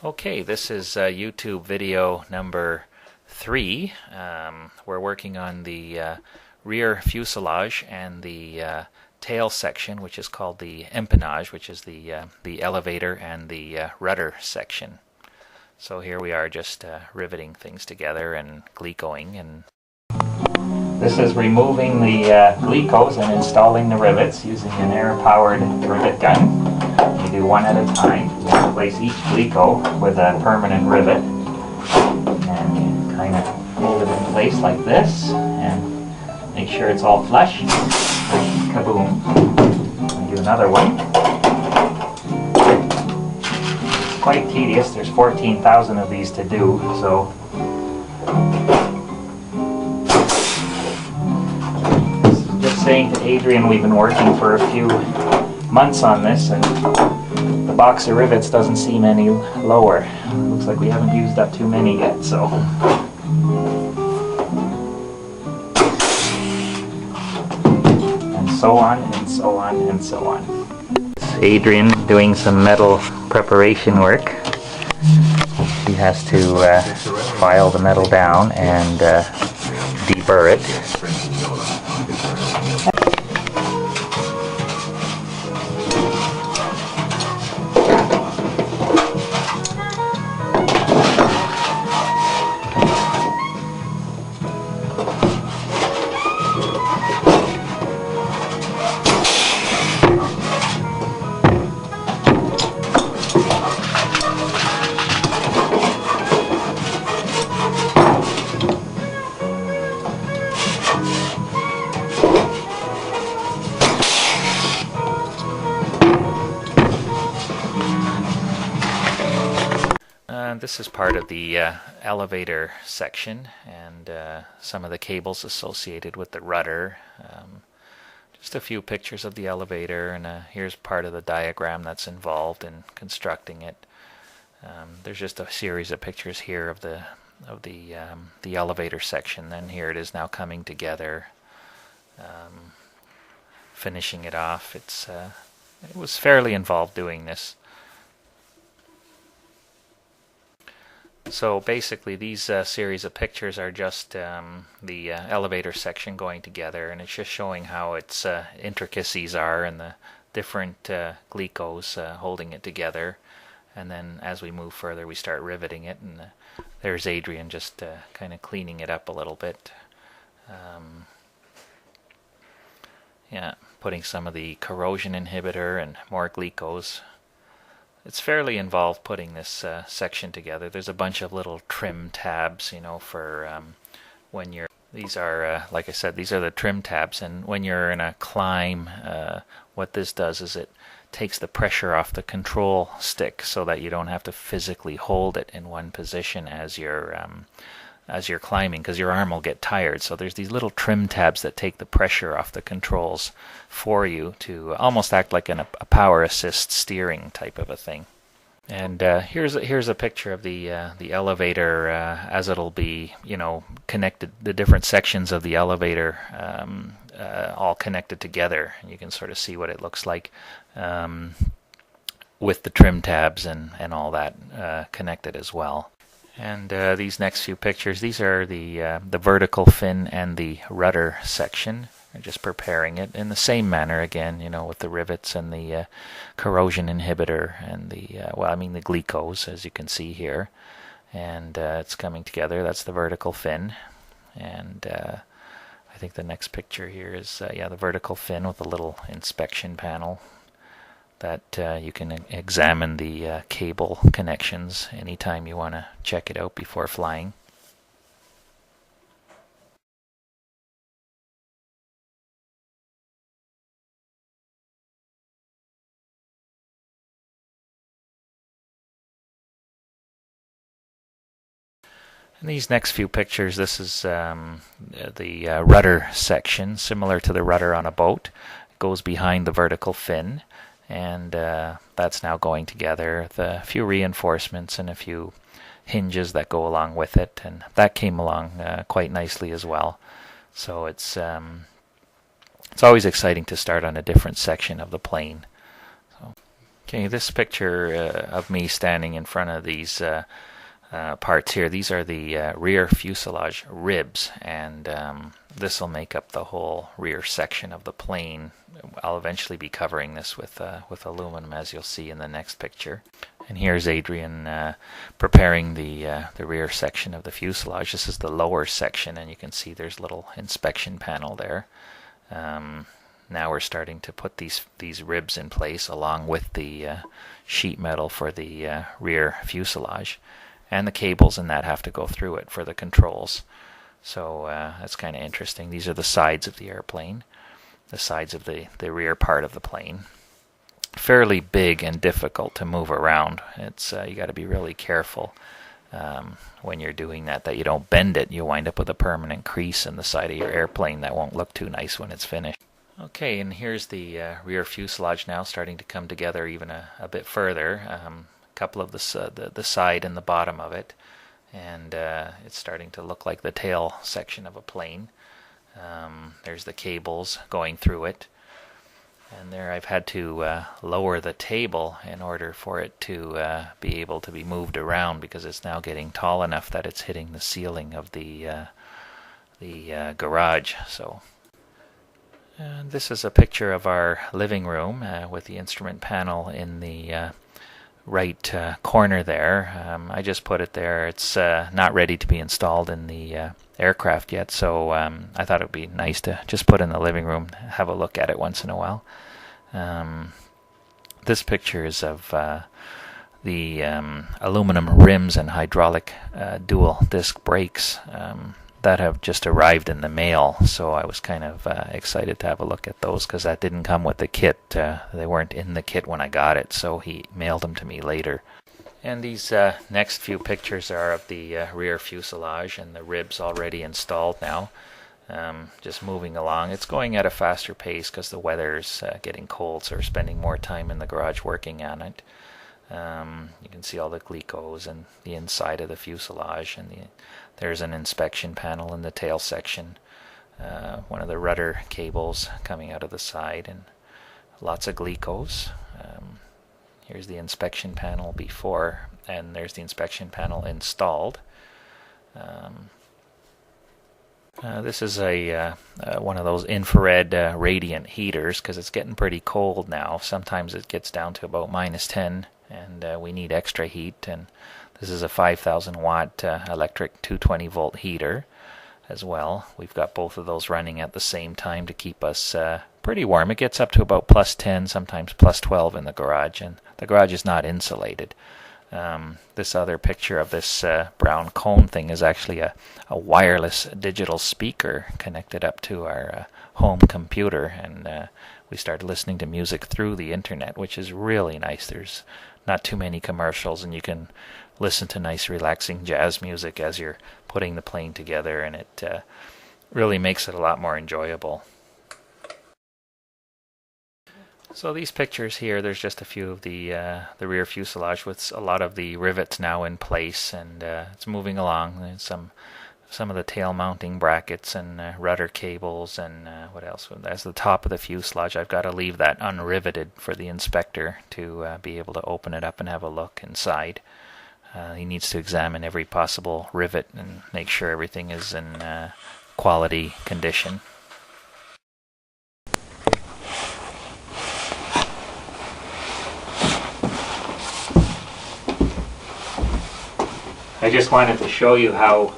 Okay, this is YouTube video number 3. We're working on the rear fuselage and the tail section, which is called the empennage, which is the elevator and the rudder section. So here we are just riveting things together and glicoing. And this is removing the glicos and installing the rivets using an air-powered rivet gun. You do one at a time. You place each glico with a permanent rivet and you kind of hold it in place like this and make sure it's all flush. Kaboom. And do another one. It's quite tedious. There's 14,000 of these to do, so just saying to Adrian, we've been working for a few months on this and the box of rivets doesn't seem any lower. Looks like we haven't used up too many yet, so. And so on, and so on, and so on. Adrian doing some metal preparation work. He has to file the metal down and deburr it. This is part of the elevator section and some of the cables associated with the rudder. Just a few pictures of the elevator, and here's part of the diagram that's involved in constructing it. There's just a series of pictures here of the elevator section. Then here it is now coming together, finishing it off. It was fairly involved doing this. So basically these series of pictures are just the elevator section going together, and it's just showing how its intricacies are and the different glicos holding it together. And then as we move further we start riveting it, and there's Adrian just kind of cleaning it up a little bit. Yeah, putting some of the corrosion inhibitor and more glicos. It's fairly involved putting this section together. There's a bunch of little trim tabs, you know, for when you're... These are, like I said, these are the trim tabs, and when you're in a climb, what this does is it takes the pressure off the control stick so that you don't have to physically hold it in one position as you're climbing, because your arm will get tired. So there's these little trim tabs that take the pressure off the controls for you to almost act like a power assist steering type of a thing. And here's a picture of the elevator as it'll be, you know, connected. The different sections of the elevator all connected together. And you can sort of see what it looks like with the trim tabs and all that connected as well. And these next few pictures, these are the vertical fin and the rudder section. I'm just preparing it in the same manner again, you know, with the rivets and the corrosion inhibitor and the glicos, as you can see here. And it's coming together. That's the vertical fin. And I think the next picture here is, the vertical fin with a little inspection panel that you can examine the cable connections anytime you want to check it out before flying. In these next few pictures, this is the rudder section, similar to the rudder on a boat. It goes behind the vertical fin, and that's now going together with a few reinforcements and a few hinges that go along with it, and that came along quite nicely as well. So it's always exciting to start on a different section of the plane. Okay, this picture of me standing in front of these parts here, these are the rear fuselage ribs, and this will make up the whole rear section of the plane. I'll eventually be covering this with aluminum, as you'll see in the next picture. And here's Adrian preparing the rear section of the fuselage. This is the lower section, and you can see there's a little inspection panel there. Now we're starting to put these ribs in place along with the sheet metal for the rear fuselage, and the cables in that have to go through it for the controls. So that's kind of interesting. These are the sides of the airplane, the sides of the rear part of the plane. Fairly big and difficult to move around. It's you got to be really careful when you're doing that you don't bend it. You wind up with a permanent crease in the side of your airplane that won't look too nice when it's finished. Okay, and here's the rear fuselage now starting to come together even a bit further. A couple of the side and the bottom of it, and it's starting to look like the tail section of a plane. There's the cables going through it, and there I've had to lower the table in order for it to be able to be moved around, because it's now getting tall enough that it's hitting the ceiling of the garage. So. And this is a picture of our living room with the instrument panel in the right corner there. I just put it there. It's not ready to be installed in the aircraft yet, so I thought it would be nice to just put in the living room, have a look at it once in a while. This picture is of the aluminum rims and hydraulic dual disc brakes that have just arrived in the mail, so I was kind of excited to have a look at those, because that didn't come with the kit. They weren't in the kit when I got it, so he mailed them to me later. And these next few pictures are of the rear fuselage and the ribs already installed now. Just moving along. It's going at a faster pace because the weather's getting cold, so we're spending more time in the garage working on it. You can see all the glicos and the inside of the fuselage, and there's an inspection panel in the tail section, one of the rudder cables coming out of the side, and lots of glicos. Here's the inspection panel before, and there's the inspection panel installed. This is a one of those infrared radiant heaters, because it's getting pretty cold now. Sometimes it gets down to about -10, and we need extra heat. And this is a 5,000 watt electric 220 volt heater as well. We've got both of those running at the same time to keep us pretty warm. It gets up to about +10, sometimes +12 in the garage, and the garage is not insulated. This other picture of this brown cone thing is actually a wireless digital speaker connected up to our home computer, and we started listening to music through the internet, which is really nice. There's not too many commercials, and you can listen to nice relaxing jazz music as you're putting the plane together, and it really makes it a lot more enjoyable. So these pictures here, there's just a few of the rear fuselage with a lot of the rivets now in place, and it's moving along. There's some of the tail mounting brackets and rudder cables, and what else? That's the top of the fuselage. I've got to leave that unriveted for the inspector to be able to open it up and have a look inside. He needs to examine every possible rivet and make sure everything is in quality condition. I just wanted to show you how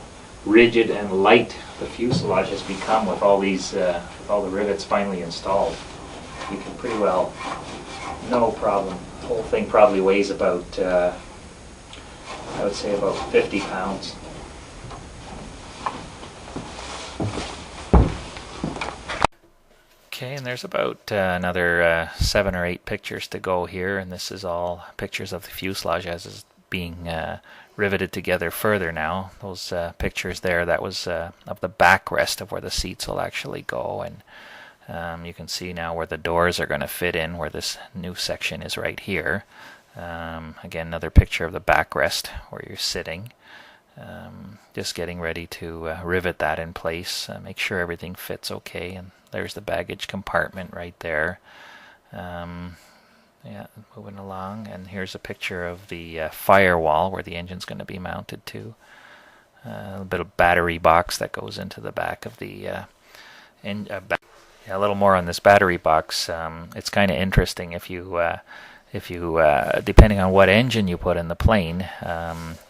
rigid and light the fuselage has become with all these, with all the rivets finally installed. You can pretty well, no problem. The whole thing probably weighs about, I would say about 50 pounds. Okay, and there's about another 7 or 8 pictures to go here, and this is all pictures of the fuselage as is being riveted together further now. Those pictures there, that was of the backrest of where the seats will actually go, and you can see now where the doors are going to fit in, where this new section is right here. Again, another picture of the backrest where you're sitting. Just getting ready to rivet that in place, make sure everything fits okay, and there's the baggage compartment right there. Yeah, moving along, and here's a picture of the firewall where the engine's going to be mounted to. A bit of battery box that goes into the back of the yeah, a little more on this battery box. It's kind of interesting if you depending on what engine you put in the plane,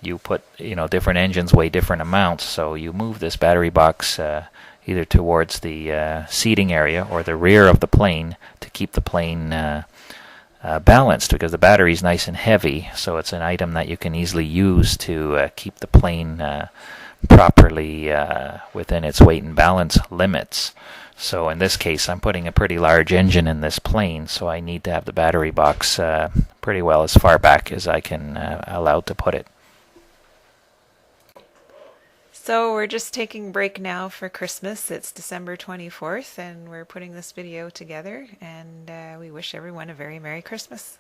you put different engines weigh different amounts. So you move this battery box either towards the seating area or the rear of the plane to keep the plane balanced, because the battery is nice and heavy. So it's an item that you can easily use to keep the plane properly within its weight and balance limits. So in this case, I'm putting a pretty large engine in this plane, so I need to have the battery box pretty well as far back as I can allow to put it. So we're just taking a break now for Christmas. It's December 24th, and we're putting this video together, and we wish everyone a very Merry Christmas.